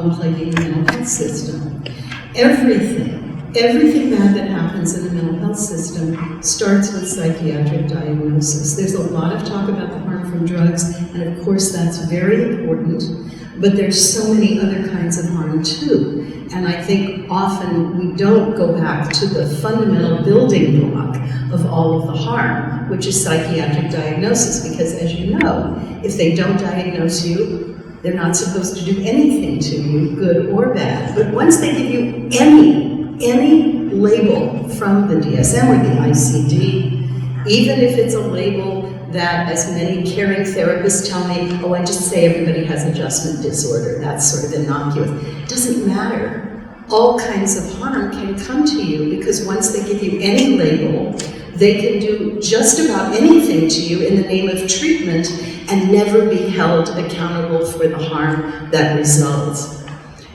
problem plaguing the mental health system. Everything bad that happens in the mental health system starts with psychiatric diagnosis. There's a lot of talk about the harm from drugs, and of course that's very important, but there's so many other kinds of harm too. And I think often we don't go back to the fundamental building block of all of the harm, which is psychiatric diagnosis, because as you know, if they don't diagnose you, they're not supposed to do anything to you, good or bad. But once they give you any label from the DSM or the ICD, even if it's a label that, as many caring therapists tell me, oh, I just say everybody has adjustment disorder, that's sort of innocuous. It doesn't matter. All kinds of harm can come to you because once they give you any label, they can do just about anything to you in the name of treatment and never be held accountable for the harm that results.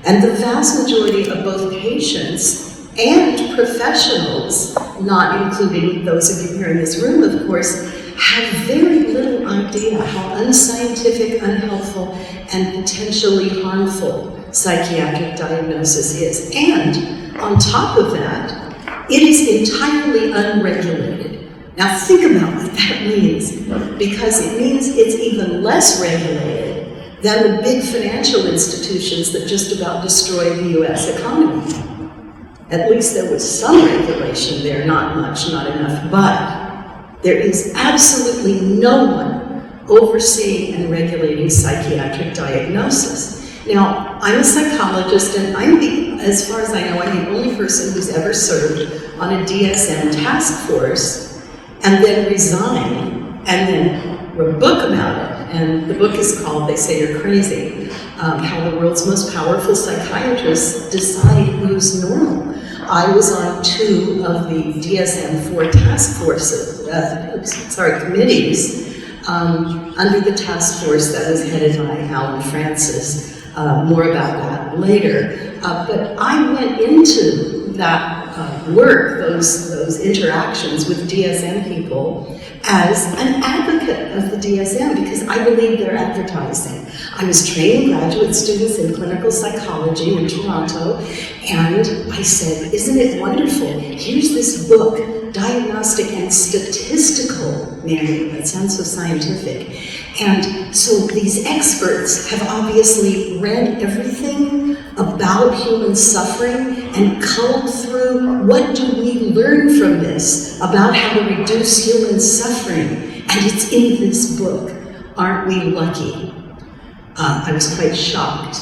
And the vast majority of both patients and professionals, not including those of you here in this room, of course, have very little idea how unscientific, unhelpful, and potentially harmful psychiatric diagnosis is. And on top of that, it is entirely unregulated. Now think about what that means, because it means it's even less regulated than the big financial institutions that just about destroyed the US economy. At least there was some regulation there, not much, not enough, but there is absolutely no one overseeing and regulating psychiatric diagnosis. Now, I'm a psychologist, and as far as I know, I'm the only person who's ever served on a DSM task force and then resigned and then wrote a book about it. And the book is called They Say You're Crazy, How the World's Most Powerful Psychiatrists Decide Who's Normal. I was on 2 of the DSM-4 task forces, committees, under the task force that was headed by Alan Francis. More about that later. But I went into that work, those interactions with DSM people, as an advocate of the DSM because I believe they're advertising. I was training graduate students in clinical psychology in Toronto, and I said, isn't it wonderful? Here's this book, Diagnostic and Statistical Manual. That sounds so scientific. And so these experts have obviously read everything about human suffering and culled through what do we learn from this about how to reduce human suffering. And it's in this book. Aren't we lucky? I was quite shocked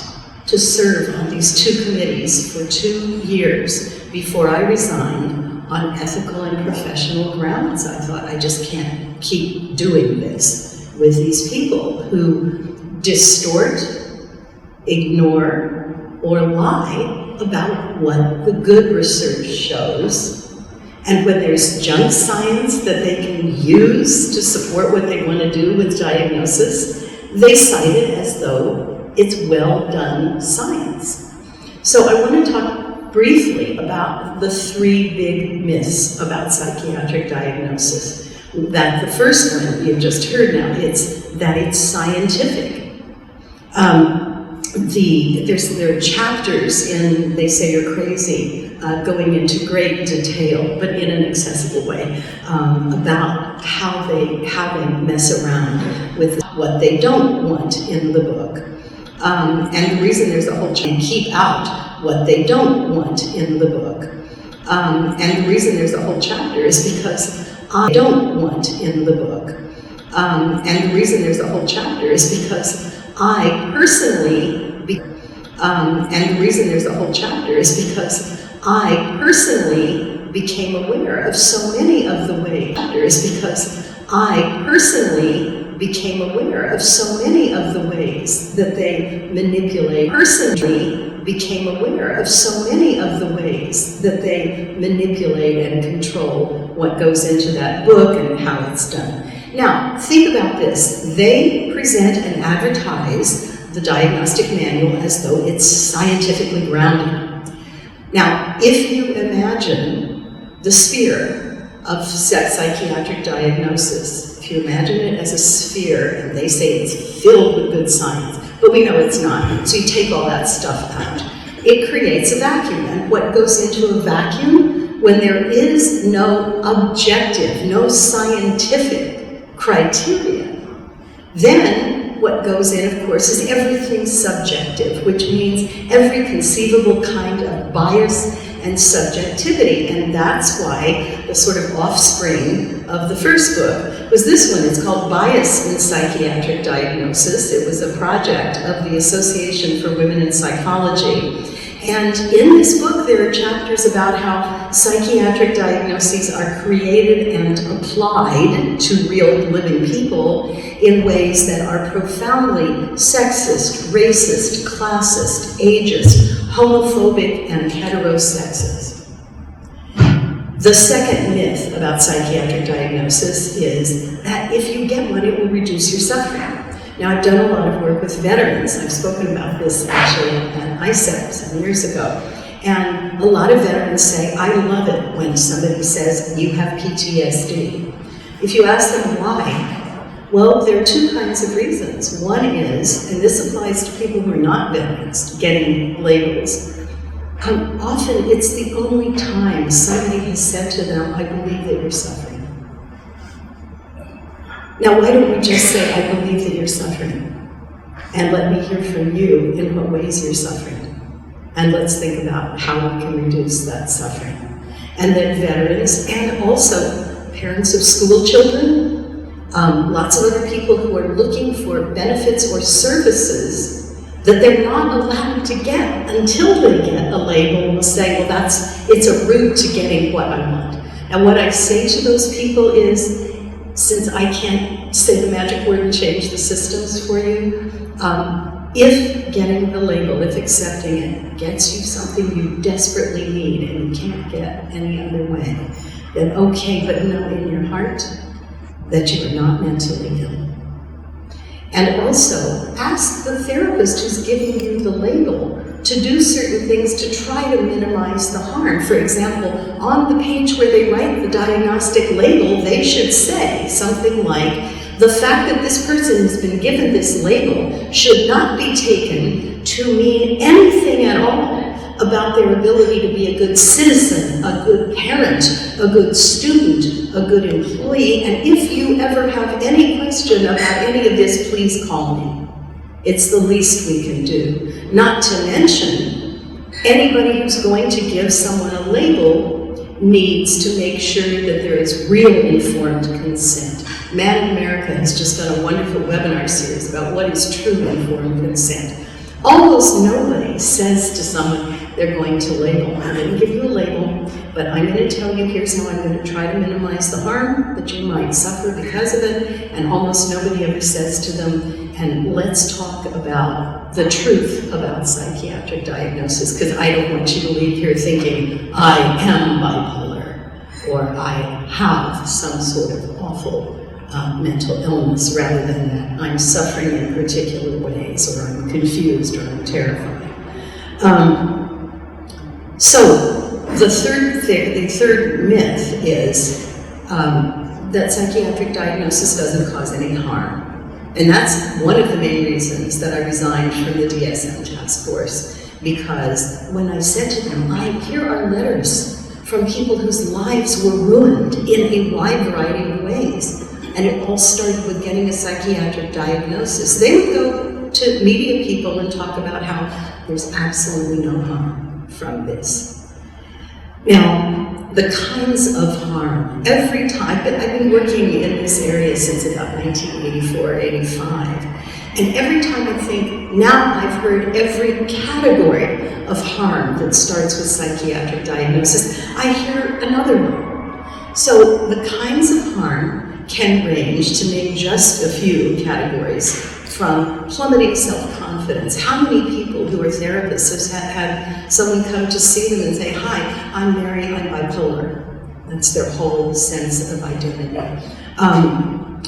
to serve on these 2 committees for 2 years before I resigned on ethical and professional grounds. I thought, I just can't keep doing this with these people who distort, ignore, or lie about what the good research shows. And when there's junk science that they can use to support what they want to do with diagnosis, they cite it as though it's well done science. So I want to talk briefly about the 3 big myths about psychiatric diagnosis. That the first one you've just heard now, it's that it's scientific. There are chapters in They Say You're Crazy going into great detail, but in an accessible way, about how they mess around with what they don't want in the book. And the reason there's a whole chapter, keep out what they don't want in the book. And the reason there's a whole chapter is because I don't want in the book. And the reason there's a whole chapter is because I personally, and the reason there's a whole chapter is because I personally became aware of so many of the ways, that they manipulate, became aware of so many of the ways that they manipulate and control what goes into that book and how it's done. Now, think about this. They present and advertise the diagnostic manual as though it's scientifically grounded. Now, if you imagine the sphere of psychiatric diagnosis, if you imagine it as a sphere and they say it's filled with good science, but we know it's not. So you take all that stuff out. It creates a vacuum, and what goes into a vacuum when there is no objective, no scientific criteria, then what goes in, of course, is everything subjective, which means every conceivable kind of bias and subjectivity, and that's why the sort of offspring of the first book was this one. It's called Bias in Psychiatric Diagnosis. It was a project of the Association for Women in Psychology. And in this book, there are chapters about how psychiatric diagnoses are created and applied to real living people in ways that are profoundly sexist, racist, classist, ageist, homophobic, and heterosexist. The second myth about psychiatric diagnosis is that if you get one, it will reduce your suffering. Now, I've done a lot of work with veterans. I've spoken about this actually at ISEPP some years ago. And a lot of veterans say, I love it when somebody says, you have PTSD. If you ask them why, well, there are two kinds of reasons. One is, and this applies to people who are not veterans, getting labels. Often it's the only time somebody has said to them, I believe that you're suffering. Now, why don't we just say, I believe that you're suffering, and let me hear from you in what ways you're suffering, and let's think about how we can reduce that suffering. And that veterans, and also parents of school children, lots of other people who are looking for benefits or services that they're not allowed to get until they get a label, will say, well, it's a route to getting what I want. And what I say to those people is, since I can't say the magic word and change the systems for you, if getting the label, if accepting it, gets you something you desperately need and you can't get any other way, then okay, but know in your heart that you are not mentally ill. And also, ask the therapist who's giving you the label to do certain things to try to minimize the harm. For example, on the page where they write the diagnostic label, they should say something like, the fact that this person has been given this label should not be taken to mean anything at all about their ability to be a good citizen, a good parent, a good student, a good employee, and if you ever have any question about any of this, please call me. It's the least we can do. Not to mention, anybody who's going to give someone a label needs to make sure that there is real informed consent. Mad in America has just done a wonderful webinar series about what is true informed consent. Almost nobody says to someone, they're going to label. I'm going to give you a label, but I'm going to tell you here's how I'm going to try to minimize the harm that you might suffer because of it, and almost nobody ever says to them, and let's talk about the truth about psychiatric diagnosis, because I don't want you to leave here thinking, I am bipolar, or I have some sort of awful mental illness, rather than that I'm suffering in particular ways, or I'm confused, or I'm terrified. So the third myth is that psychiatric diagnosis doesn't cause any harm. And that's one of the main reasons that I resigned from the DSM task force, because when I said to them, here are letters from people whose lives were ruined in a wide variety of ways, and it all started with getting a psychiatric diagnosis. They would go to media people and talk about how there's absolutely no harm from this. Now, the kinds of harm, every time, but I've been working in this area since about 1984, 85, and every time I think, now I've heard every category of harm that starts with psychiatric diagnosis, I hear another one. So the kinds of harm can range, to name just a few categories, from plummeting self-confidence. How many people who are therapists have had someone come to see them and say, hi, I'm Mary, I'm bipolar. That's their whole sense of identity.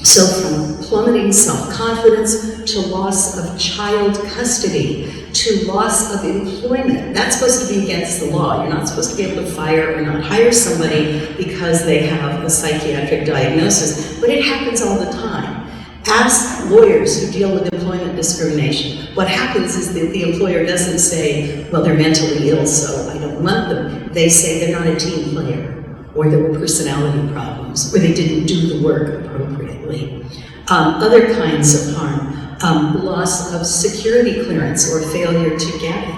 So from plummeting self-confidence to loss of child custody, to loss of employment. That's supposed to be against the law. You're not supposed to be able to fire or not hire somebody because they have a psychiatric diagnosis, but it happens all the time. Ask lawyers who deal with employment discrimination. What happens is that the employer doesn't say, well, they're mentally ill, so I don't want them. They say they're not a team player, or there were personality problems, or they didn't do the work appropriately. Other kinds of harm, loss of security clearance or failure to get it,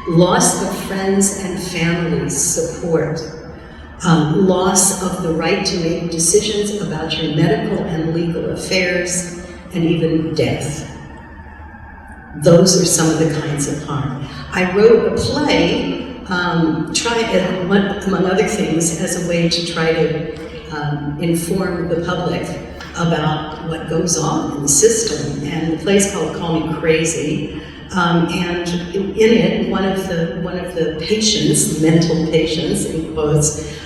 loss of friends and family support, loss of the right to make decisions about your medical and legal affairs, and even death. Those are some of the kinds of harm. I wrote a play, among other things, as a way to try to inform the public about what goes on in the system. And the play's called Call Me Crazy. And in it, one of the patients, mental patients in quotes,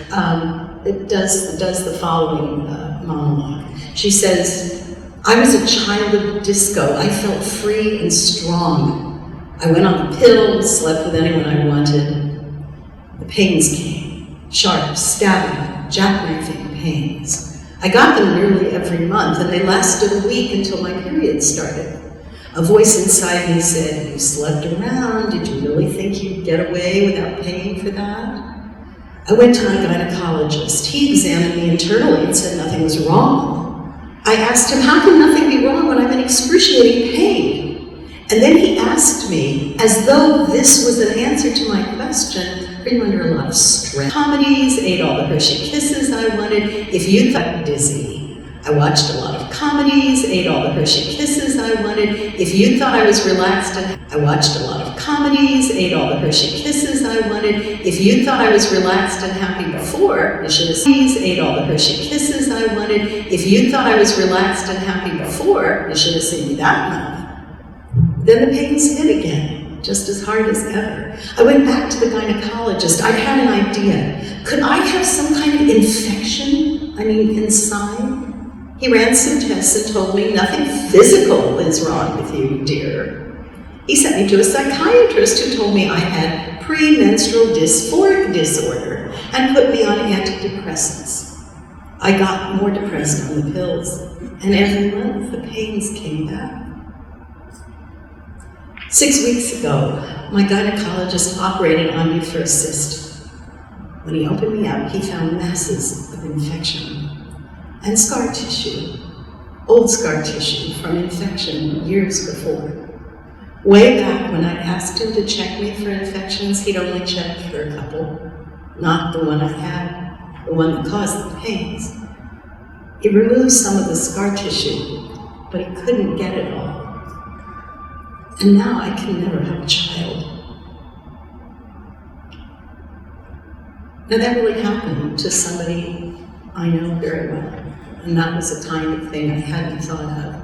it does the following monologue. She says, I was a child of disco. I felt free and strong. I went on the pill, slept with anyone I wanted. The pains came, sharp, stabbing, jackknifing pains. I got them nearly every month, and they lasted a week until my period started. A voice inside me said, you slept around. Did you really think you'd get away without paying for that? I went to my gynecologist. He examined me internally and said nothing was wrong. I asked him, how can nothing be wrong when I'm in excruciating pain? And then he asked me, as though this was an answer to my question, are you under a lot of stress? Comedies, ate all the Hershey Kisses I wanted. If you thought dizzy, I watched a lot of comedies, ate all the Hershey Kisses I wanted. If you thought I was relaxed, I watched a lot of comedies, ate all the Hershey Kisses I wanted. If you thought I was relaxed and happy before, you should have seen ate all the Hershey Kisses I wanted. If you thought I was relaxed and happy before, you should have seen me that month. Then the pains hit again, just as hard as ever. I went back to the gynecologist. I had an idea. Could I have some kind of infection? Inside? He ran some tests and told me nothing physical is wrong with you, dear. He sent me to a psychiatrist who told me I had premenstrual dysphoric disorder and put me on antidepressants. I got more depressed on the pills, and every month the pains came back. 6 weeks ago, my gynecologist operated on me for a cyst. When he opened me up, he found masses of infection and scar tissue, old scar tissue from infection years before. Way back when I asked him to check me for infections, he'd only checked for a couple, not the one I had, the one that caused the pains. He removed some of the scar tissue, but he couldn't get it all. And now I can never have a child. Now that really happened to somebody I know very well. And that was the kind of thing I hadn't thought of.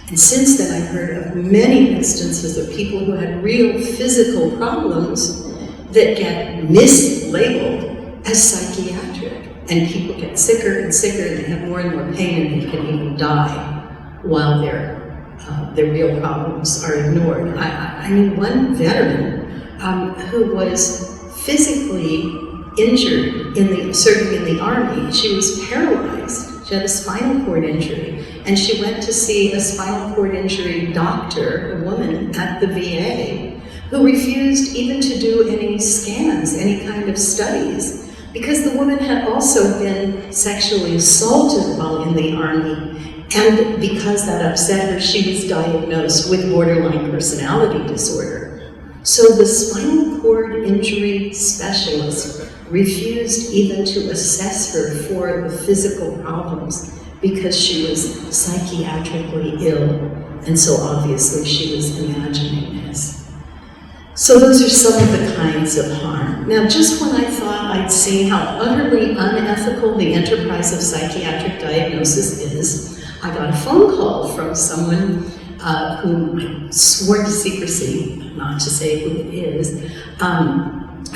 And since then, I've heard of many instances of people who had real physical problems that get mislabeled as psychiatric. And people get sicker and sicker, and they have more and more pain, and they can even die while their real problems are ignored. I knew one veteran who was physically injured serving in the Army. She was paralyzed. She had a spinal cord injury, and she went to see a spinal cord injury doctor, a woman at the VA, who refused even to do any scans, any kind of studies, because the woman had also been sexually assaulted while in the Army, and because that upset her, she was diagnosed with borderline personality disorder. So the spinal cord injury specialist refused even to assess her for the physical problems because she was psychiatrically ill, and so obviously she was imagining this. So those are some of the kinds of harm. Now, just when I thought I'd seen how utterly unethical the enterprise of psychiatric diagnosis is, I got a phone call from someone whom I swore to secrecy, not to say who it is,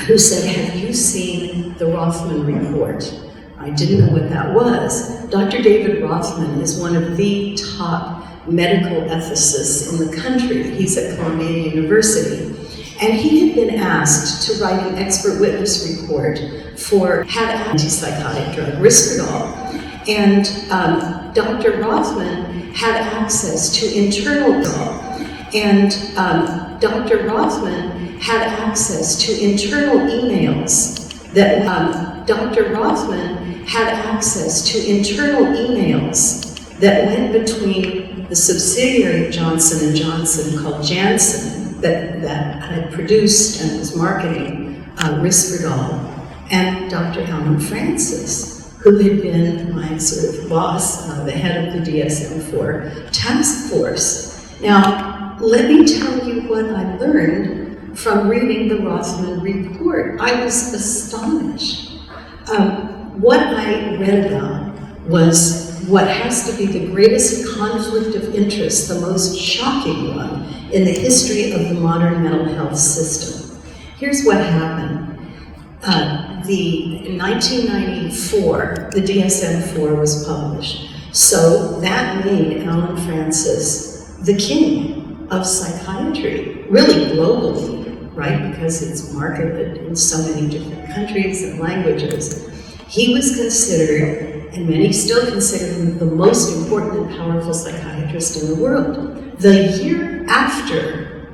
who said, have you seen the Rosman Report? I didn't know what that was. Dr. David Rosman is one of the top medical ethicists in the country. He's at Columbia University. And he had been asked to write an expert witness report for antipsychotic drug, Risperdal. And Dr. Rosman had access to internal, and Dr. Rosman had access to internal emails that Dr. Rosman had access to internal emails that went between the subsidiary of Johnson & Johnson called Janssen that had produced and was marketing Risperdal, and Dr. Alan Francis, who had been my sort of boss, the head of the DSM-4 task force. Now, let me tell you what I learned from reading the Rosman Report. I was astonished. What I read about was what has to be the greatest conflict of interest, the most shocking one in the history of the modern mental health system. Here's what happened. In 1994, the DSM-4 was published. So that made Alan Francis the king of psychiatry, really globally, right? Because it's marketed in so many different countries and languages. He was considered, and many still consider him, the most important and powerful psychiatrist in the world. The year after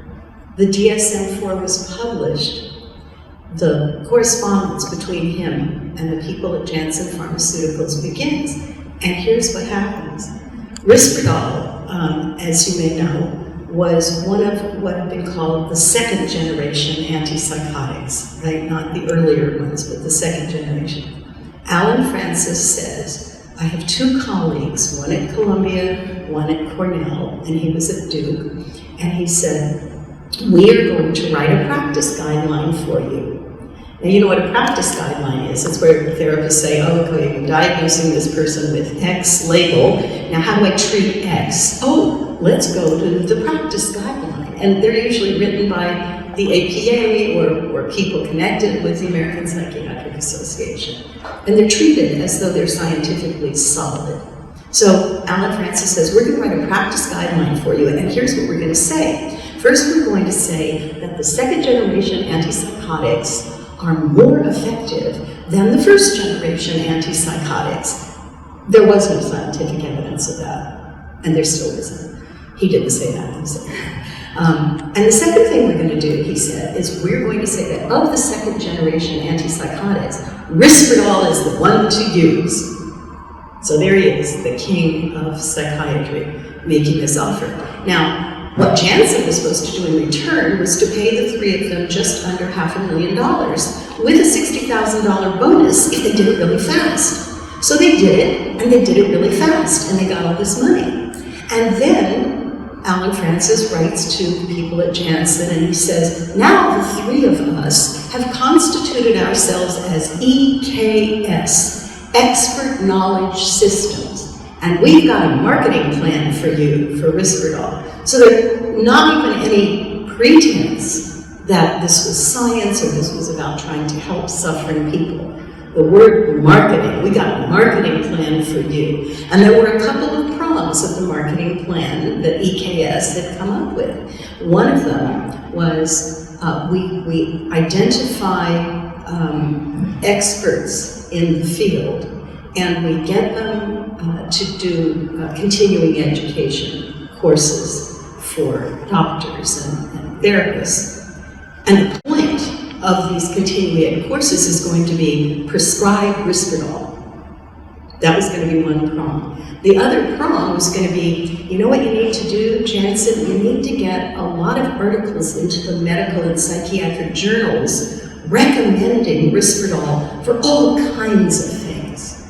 the DSM-4 was published, the correspondence between him and the people at Janssen Pharmaceuticals begins. And here's what happens. Risperdal, as you may know, was one of what have been called the second generation antipsychotics, right? Not the earlier ones, but the second generation. Alan Francis says, I have two colleagues, one at Columbia, one at Cornell, and he was at Duke, and he said, we are going to write a practice guideline for you. Now, you know what a practice guideline is. It's where therapists say, oh, okay, I'm diagnosing this person with X label. Now, how do I treat X? Oh, let's go to the practice guideline. And they're usually written by the APA or people connected with the American Psychiatric Association. And they're treated as though they're scientifically solid. So Alan Francis says, we're going to write a practice guideline for you, and here's what we're going to say. First, we're going to say that the second generation antipsychotics are more effective than the first generation antipsychotics. There was no scientific evidence of that, and there still isn't. He didn't say that himself. And the second thing we're going to do, he said, is we're going to say that of the second generation antipsychotics, Risperdal is the one to use. So there he is, the king of psychiatry, making this offer. Now, what Janssen was supposed to do in return was to pay the three of them just under $500,000 with a $60,000 bonus if they did it really fast. So they did it, and they did it really fast, and they got all this money. And then Alan Francis writes to the people at Janssen, and he says, now the three of us have constituted ourselves as EKS, Expert Knowledge Systems, and we've got a marketing plan for you for Risperdal. So there's not even any pretense that this was science or this was about trying to help suffering people. The word marketing, we got a marketing plan for you. And there were a couple of prongs of the marketing plan that EKS had come up with. One of them was we identify experts in the field, and we get them to do continuing education courses for doctors and therapists. And the point of these continuing ed courses is going to be prescribe Risperdal. That was going to be one prong. The other prong was going to be, you know what you need to do, Janssen? You need to get a lot of articles into the medical and psychiatric journals recommending Risperdal for all kinds of things.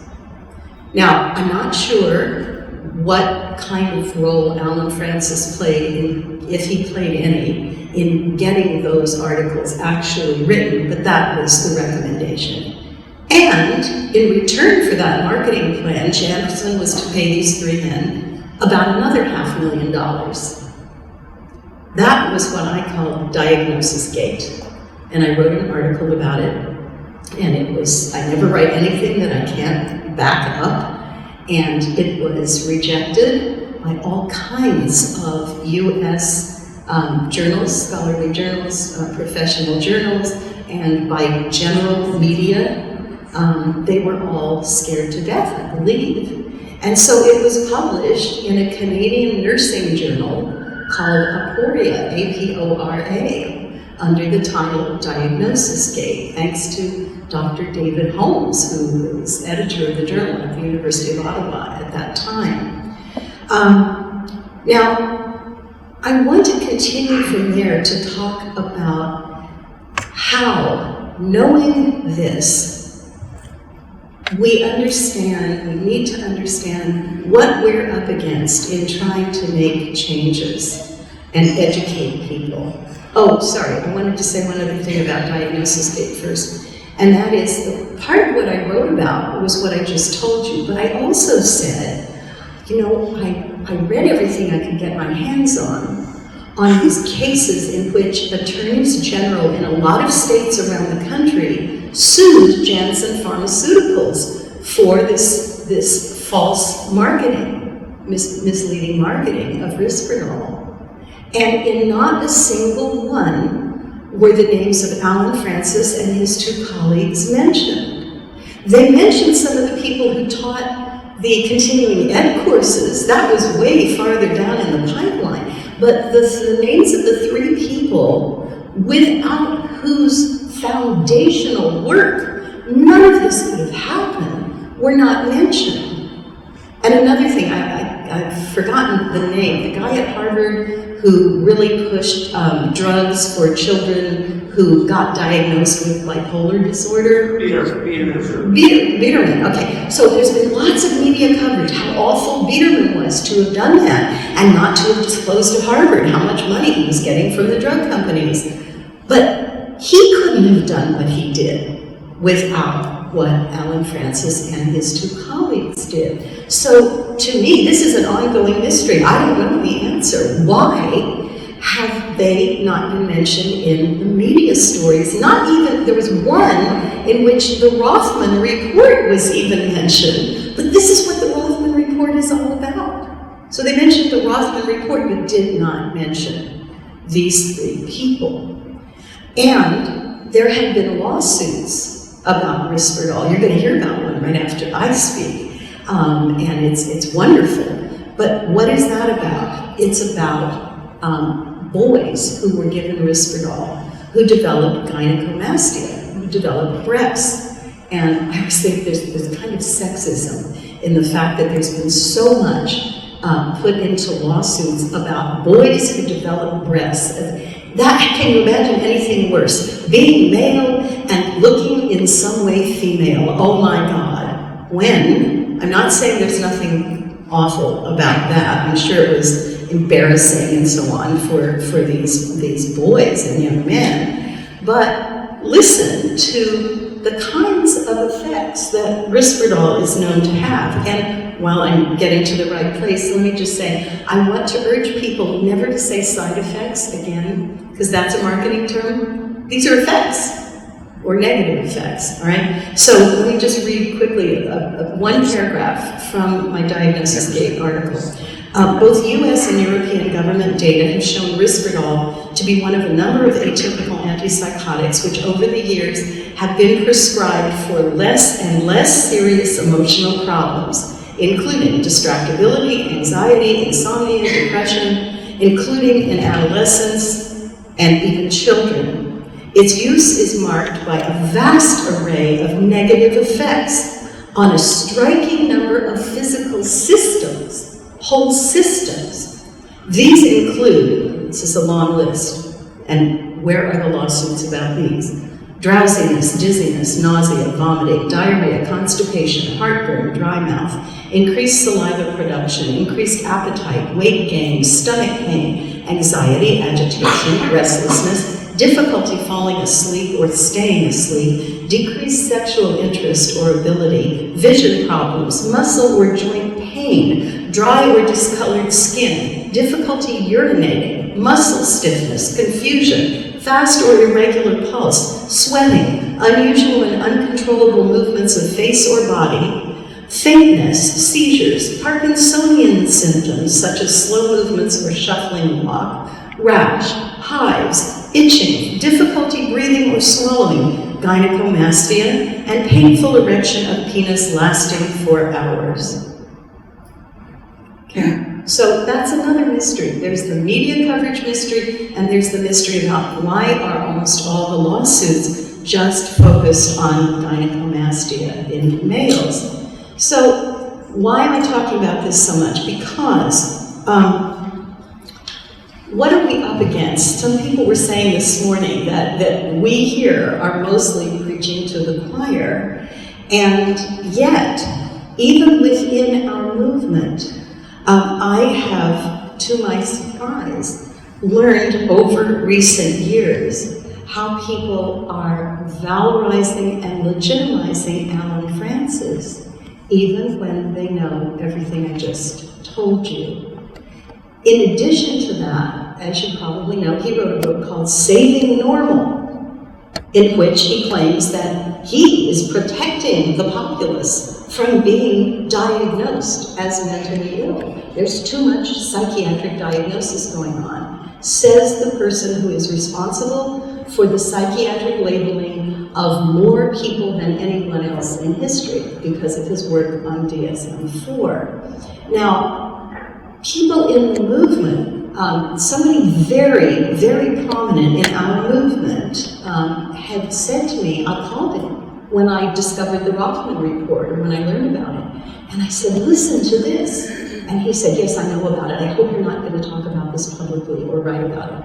Now, I'm not sure what kind of role Alan Francis played, if he played any, in getting those articles actually written, but that was the recommendation. And in return for that marketing plan, Janssen was to pay these three men about another $500,000. That was what I call Diagnosis Gate. And I wrote an article about it, and it was, I never write anything that I can't back up, and it was rejected by all kinds of US journals, scholarly journals, professional journals, and by general media. They were all scared to death, I believe. And so it was published in a Canadian nursing journal called Apora, A-P-O-R-A, under the title Diagnosis Gate, thanks to Dr. David Holmes, who was editor of the journal at the University of Ottawa at that time. Now, I want to continue from there to talk about how, knowing this, we need to understand what we're up against in trying to make changes and educate people. Oh, sorry, I wanted to say one other thing about Diagnosis Gate first. And that is, part of what I wrote about was what I just told you, but I also said, you know, I read everything I could get my hands on these cases in which attorneys general in a lot of states around the country sued Janssen Pharmaceuticals for this false marketing, misleading marketing of Risperdal. And in not a single one were the names of Alan Francis and his two colleagues mentioned. They mentioned some of the people who taught the continuing ed courses. That was way farther down in the pipeline. But the names of the three people without whose foundational work none of this could have happened were not mentioned. And another thing, I've forgotten the name, the guy at Harvard who really pushed drugs for children who got diagnosed with bipolar disorder. Lederman, okay. So there's been lots of media coverage how awful Lederman was to have done that and not to have disclosed to Harvard how much money he was getting from the drug companies. But he couldn't have done what he did without what Alan Francis and his two colleagues did. So to me, this is an ongoing mystery. I don't know the answer. Why have they not been mentioned in the media stories? Not even, there was one in which the Rosman Report was even mentioned, but this is what the Rosman Report is all about. So they mentioned the Rosman Report, but did not mention these three people. And there had been lawsuits about Risperdal. You're going to hear about one right after I speak, and it's wonderful. But what is that about? It's about boys who were given Risperdal, who developed gynecomastia, who developed breasts. And I always think there's kind of sexism in the fact that there's been so much put into lawsuits about boys who develop breasts. Can you imagine anything worse? Being male and looking in some way female. Oh my God. When, I'm not saying there's nothing awful about that. I'm sure it was embarrassing and so on for these boys and young men. But listen to the kinds of effects that Risperdal is known to have. And while I'm getting to the right place, let me just say, I want to urge people never to say side effects again, because that's a marketing term. These are effects, or negative effects, all right? So let me just read quickly one paragraph from my Diagnosis Gate article. Both US and European government data have shown Risperdal to be one of a number of atypical antipsychotics which over the years have been prescribed for less and less serious emotional problems, including distractibility, anxiety, insomnia, depression, including in adolescents and even children. Its use is marked by a vast array of negative effects on a striking number of physical systems, whole systems. These include, this is a long list, and where are the lawsuits about these? Drowsiness, dizziness, nausea, vomiting, diarrhea, constipation, heartburn, dry mouth, increased saliva production, increased appetite, weight gain, stomach pain, anxiety, agitation, restlessness, difficulty falling asleep or staying asleep, decreased sexual interest or ability, vision problems, muscle or joint pain, dry or discolored skin, difficulty urinating, muscle stiffness, confusion, fast or irregular pulse, sweating, unusual and uncontrollable movements of face or body, faintness, seizures, Parkinsonian symptoms such as slow movements or shuffling walk, rash, hives, itching, difficulty breathing or swallowing, gynecomastia, and painful erection of penis lasting for hours. Okay, so that's another mystery. There's the media coverage mystery, and there's the mystery about why are almost all the lawsuits just focused on gynecomastia in males. So why am I talking about this so much? Because what are we up against? Some people were saying this morning that we here are mostly preaching to the choir, and yet, even within our movement, I have, to my surprise, learned over recent years how people are valorizing and legitimizing Alan Francis, even when they know everything I just told you. In addition to that, as you probably know, he wrote a book called Saving Normal, in which he claims that he is protecting the populace from being diagnosed as mentally ill. There's too much psychiatric diagnosis going on, says the person who is responsible for the psychiatric labeling of more people than anyone else in history because of his work on DSM-4. Now, people in the movement, somebody very, very prominent in our movement had said to me, I called him when I discovered the Rosman Report, or when I learned about it, and I said, listen to this. And he said, yes, I know about it. I hope you're not going to talk about this publicly or write about it.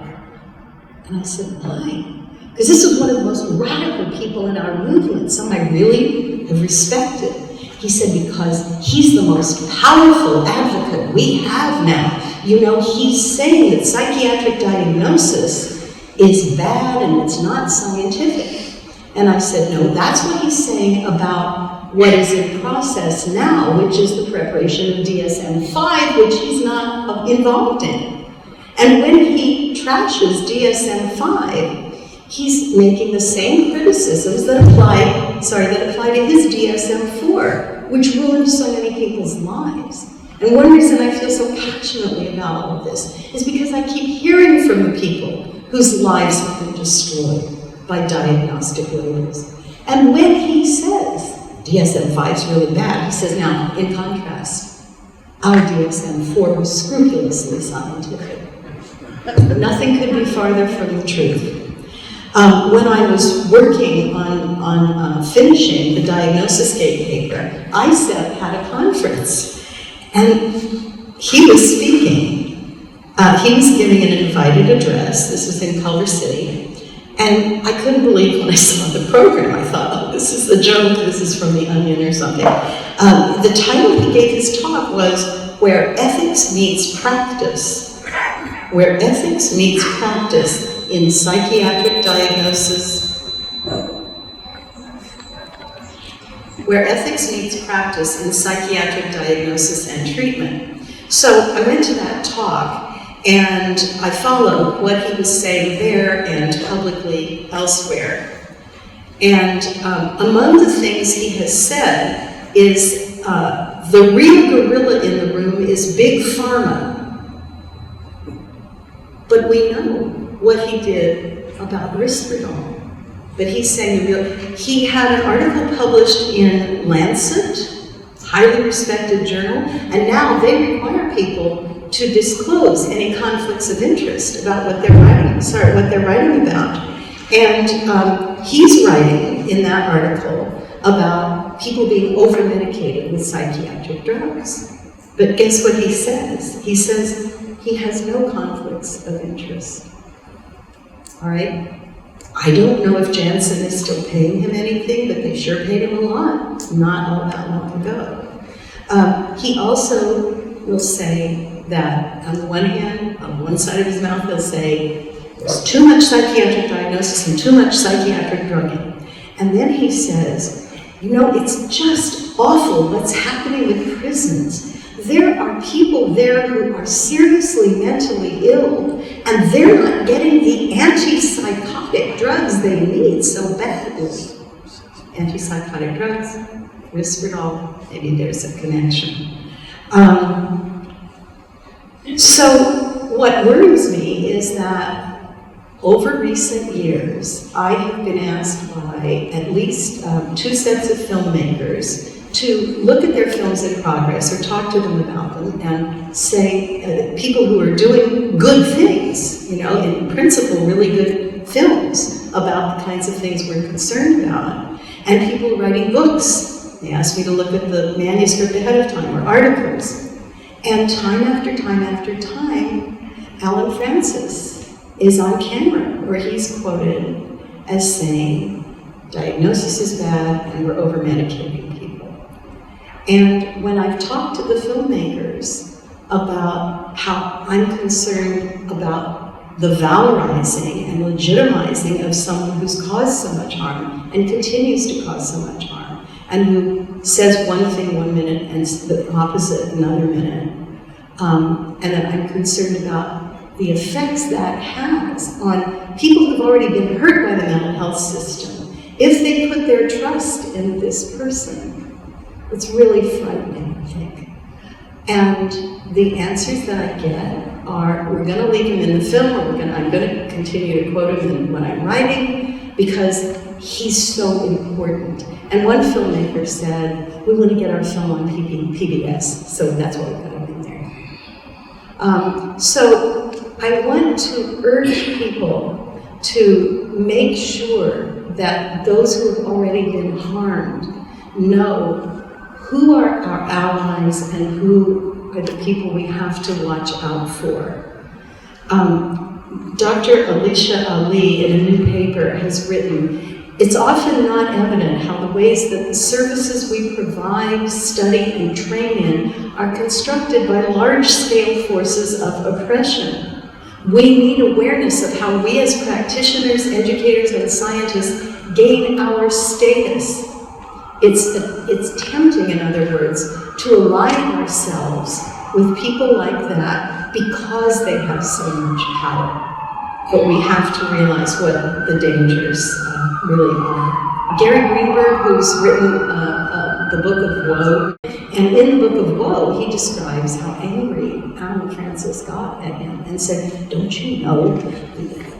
And I said, why? Because this is one of the most radical people in our movement, some I really have respected. He said, because he's the most powerful advocate we have now. You know, he's saying that psychiatric diagnosis is bad and it's not scientific. And I said, no, that's what he's saying about what is in process now, which is the preparation of DSM-5, which he's not involved in. And when he trashes DSM-5, he's making the same criticisms that apply to his DSM-4, which ruined so many people's lives. And one reason I feel so passionately about all of this is because I keep hearing from the people whose lives have been destroyed by diagnostic labels. And when he says, DSM-5 is really bad, he says, now, in contrast, our DSM-4 was scrupulously scientific. Nothing could be farther from the truth. When I was working on finishing the Diagnosis Gate paper, ISEPP had a conference, and he was speaking. He was giving an invited address. This was in Culver City. And I couldn't believe when I saw the program. I thought, oh, this is a joke, this is from The Onion or something. The title he gave his talk was, Where Ethics Meets Practice. Where Ethics Meets Practice in Psychiatric Diagnosis. Where Ethics Meets Practice in Psychiatric Diagnosis and Treatment. So I went to that talk, and I followed what he was saying there and publicly elsewhere. And among the things he has said is the real gorilla in the room is Big Pharma. But we know what he did about Risperdal. But he's saying he had an article published in Lancet, highly respected journal, and now they require people to disclose any conflicts of interest about what they're writing about. And he's writing in that article about people being over-medicated with psychiatric drugs. But guess what he says? He says he has no conflicts of interest. All right? I don't know if Janssen is still paying him anything, but they sure paid him a lot, not all that long ago. He also will say that on the one hand, on one side of his mouth, he'll say, there's too much psychiatric diagnosis and too much psychiatric drugging. And then he says, you know, it's just awful what's happening with prisons. There are people there who are seriously mentally ill, and they're not getting the antipsychotic drugs they need so badly. Antipsychotic drugs, Risperdal, maybe there's a connection. So what worries me is that over recent years, I have been asked by at least 2 sets of filmmakers to look at their films in progress or talk to them about them and say, people who are doing good things, you know, in principle, really good films about the kinds of things we're concerned about, and people writing books. They asked me to look at the manuscript ahead of time, or articles. And time after time after time, Alan Francis is on camera, where he's quoted as saying, diagnosis is bad and we're over-medicating people. And when I've talked to the filmmakers about how I'm concerned about the valorizing and legitimizing of someone who's caused so much harm and continues to cause so much harm, and who says one thing one minute and the opposite another minute, and that I'm concerned about the effects that has on people who've already been hurt by the mental health system, if they put their trust in this person. It's really frightening, I think. And the answers that I get are, we're going to leave him in the film, or I'm going to continue to quote him when I'm writing, because he's so important. And one filmmaker said, we want to get our film on PBS, so that's why we got him in there. So I want to urge people to make sure that those who have already been harmed know who are our allies and who are the people we have to watch out for. Dr. Alicia Ally, in a new paper, has written, it's often not evident how the ways that the services we provide, study, and train in are constructed by large-scale forces of oppression. We need awareness of how we as practitioners, educators, and scientists gain our status. It's tempting, in other words, to align ourselves with people like that because they have so much power. But we have to realize what the dangers really are. Gary Greenberg, who's written the Book of Woe, and in the Book of Woe, he describes how angry Alan Francis got at him and said, don't you know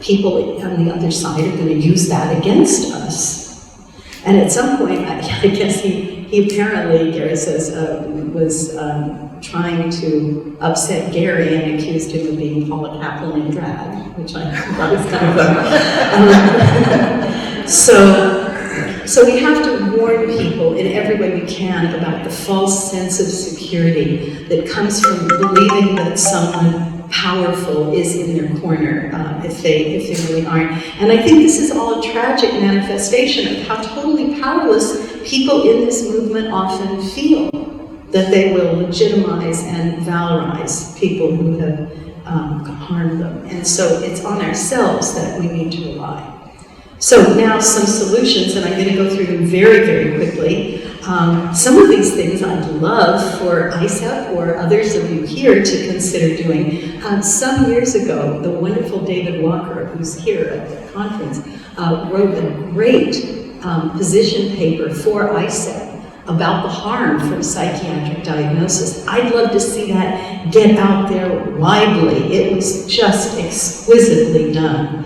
people on the other side are going to use that against us? And at some point, I guess he apparently, Gary says, was trying to upset Gary and accused him of being Paula Caplan in drag, which I thought was kind of fun. So we have to warn people in every way we can about the false sense of security that comes from believing that someone powerful is in their corner if they really aren't. And I think this is all a tragic manifestation of how totally powerless people in this movement often feel, that they will legitimize and valorize people who have harmed them. And so it's on ourselves that we need to rely. So now some solutions, and I'm going to go through them very, very quickly. Some of these things I'd love for ISEPP or others of you here to consider doing. Some years ago, the wonderful David Walker, who's here at the conference, wrote a great position paper for ISEPP about the harm from psychiatric diagnosis. I'd love to see that get out there widely. It was just exquisitely done.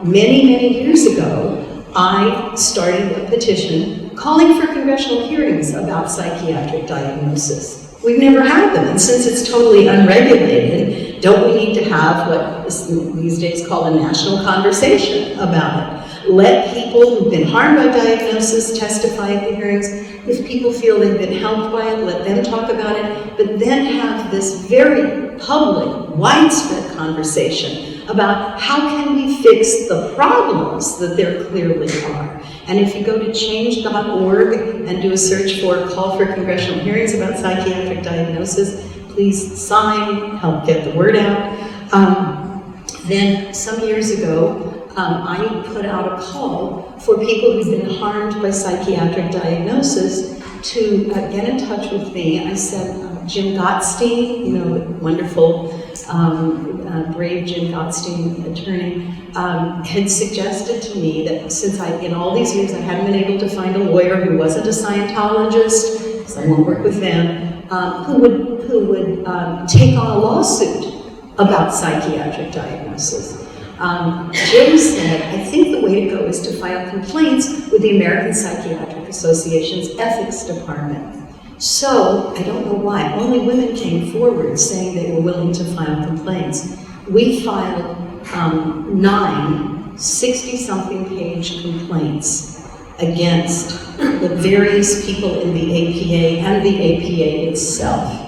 Many, many years ago, I started a petition calling for congressional hearings about psychiatric diagnosis. We've never had them, and since it's totally unregulated, don't we need to have what is these days called a national conversation about it? Let people who've been harmed by diagnosis testify at the hearings. If people feel they've been helped by it, let them talk about it, but then have this very public, widespread conversation about how can we fix the problems that there clearly are. And if you go to change.org and do a search for call for congressional hearings about psychiatric diagnosis, please sign, help get the word out. Then some years ago, I put out a call for people who've been harmed by psychiatric diagnosis to get in touch with me. I said, Jim Gottstein, you know, the wonderful, brave Jim Gottstein attorney, had suggested to me that since in all these years I hadn't been able to find a lawyer who wasn't a Scientologist, because I won't work with them, who would take on a lawsuit about psychiatric diagnosis. Jim said, I think the way to go is to file complaints with the American Psychiatric Association's ethics department. So, I don't know why, only women came forward saying they were willing to file complaints. We filed 9 60-something page complaints against the various people in the APA and the APA itself.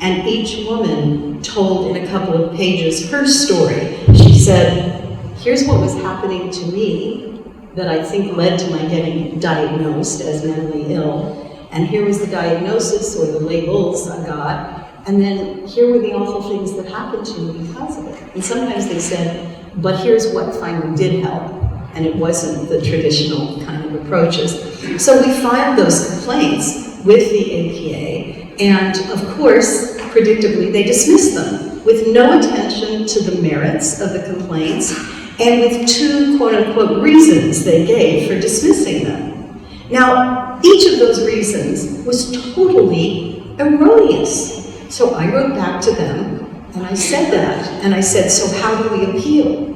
And each woman told in a couple of pages her story. She said, here's what was happening to me that I think led to my getting diagnosed as mentally ill. And here was the diagnosis or the labels I got. And then here were the awful things that happened to me because of it. And sometimes they said, but here's what finally did help. And it wasn't the traditional kind of approaches. So we filed those complaints with the APA. And of course, predictably, they dismissed them with no attention to the merits of the complaints and with 2 quote-unquote reasons they gave for dismissing them. Now, each of those reasons was totally erroneous. So I wrote back to them and I said that. And I said, so how do we appeal?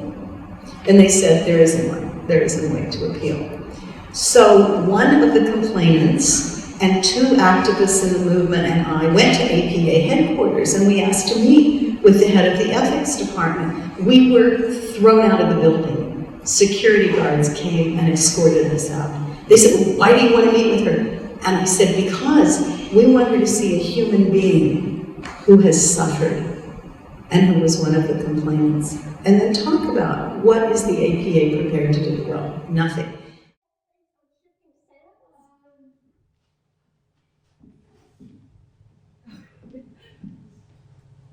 And they said, there isn't one. There isn't a way to appeal. So one of the complainants and 2 activists in the movement and I went to APA headquarters and we asked to meet with the head of the ethics department. We were thrown out of the building. Security guards came and escorted us out. They said, well, why do you want to meet with her? And I said, because we want her to see a human being who has suffered and who was one of the complainants. And then talk about what is the APA prepared to do? Well, nothing.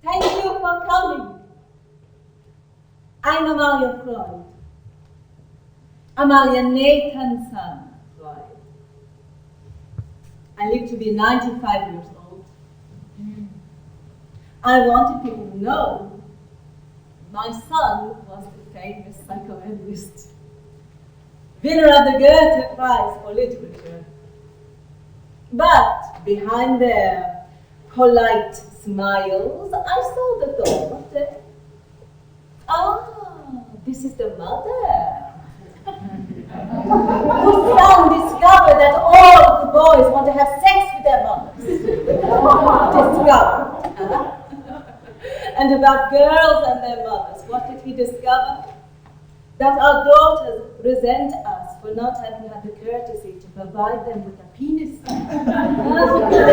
Thank you for coming. I'm Amalia Freud. Amalia Nathan's son, Freud. I live to be 95 years old. I wanted people to know my son was the famous psychoanalyst, winner of the Goethe Prize for Literature. But behind their polite smiles, I saw the thought, this is the mother. Whose son discovered that all the boys want to have sex with their mothers. Discovered. And about girls and their mothers, what did he discover? That our daughters resent us for not having had the courtesy to provide them with a penis. They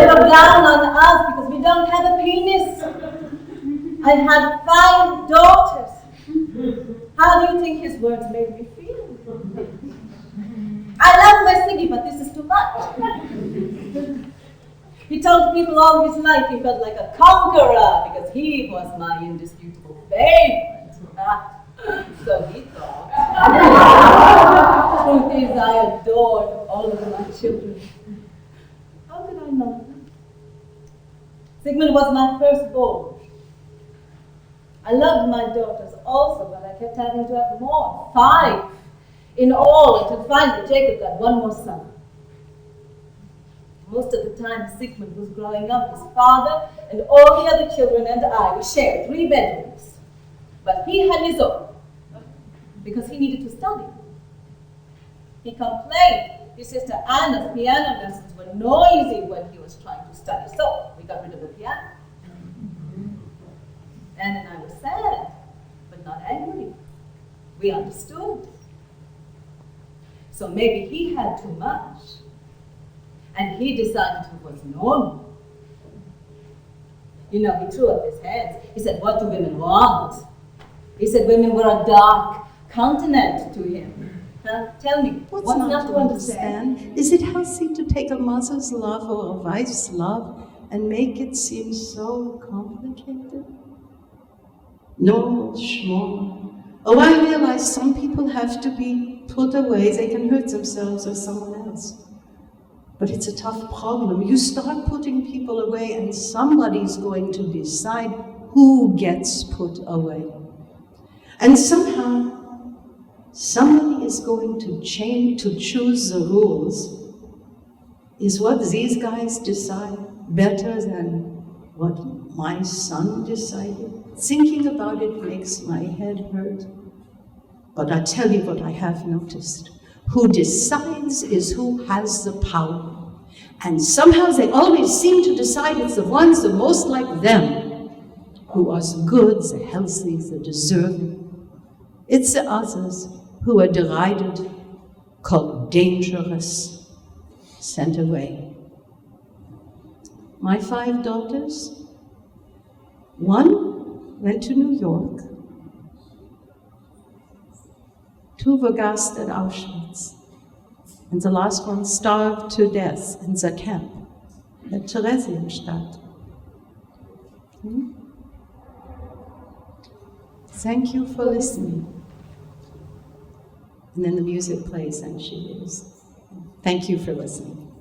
were down on us because we don't have a penis. I had 5 daughters. How do you think his words made me feel? I love my city, but this is too much. He told people all his life he felt like a conqueror because he was my indisputable favorite. So he thought. Truth is, I adored all of my children. How could I not? Sigmund was my firstborn. I loved my daughters also, but I kept having to have more. 5 in all, until finally Jacob got 1 more son. Most of the time Sigmund was growing up, his father and all the other children and I, we shared 3 bedrooms. But he had his own, because he needed to study. He complained his sister Anna's piano lessons were noisy when he was trying to study, so we got rid of the piano. Anna and I were sad, but not angry. We understood. So maybe he had too much, and he decided it was normal. You know, he threw up his hands. He said, what do women want? He said women were a dark continent to him. Tell me, what's not to understand? Is it healthy to take a mother's love or a wife's love and make it seem so complicated? Normal, schmall. Oh, I realize some people have to be put away. They can hurt themselves or someone else. But it's a tough problem. You start putting people away and somebody's going to decide who gets put away. And somehow, somebody is going to choose the rules. Is what these guys decide better than what my son decided? Thinking about it makes my head hurt. But I tell you what I have noticed. Who decides is who has the power. And somehow they always seem to decide it's the ones the most like them who are the good, the healthy, the deserving. It's the others who are derided, called dangerous, sent away. My 5 daughters, one went to New York, 2 were gassed at Auschwitz, and the last one starved to death in the camp at Theresienstadt. Thank you for listening. And then the music plays and she leaves. Thank you for listening.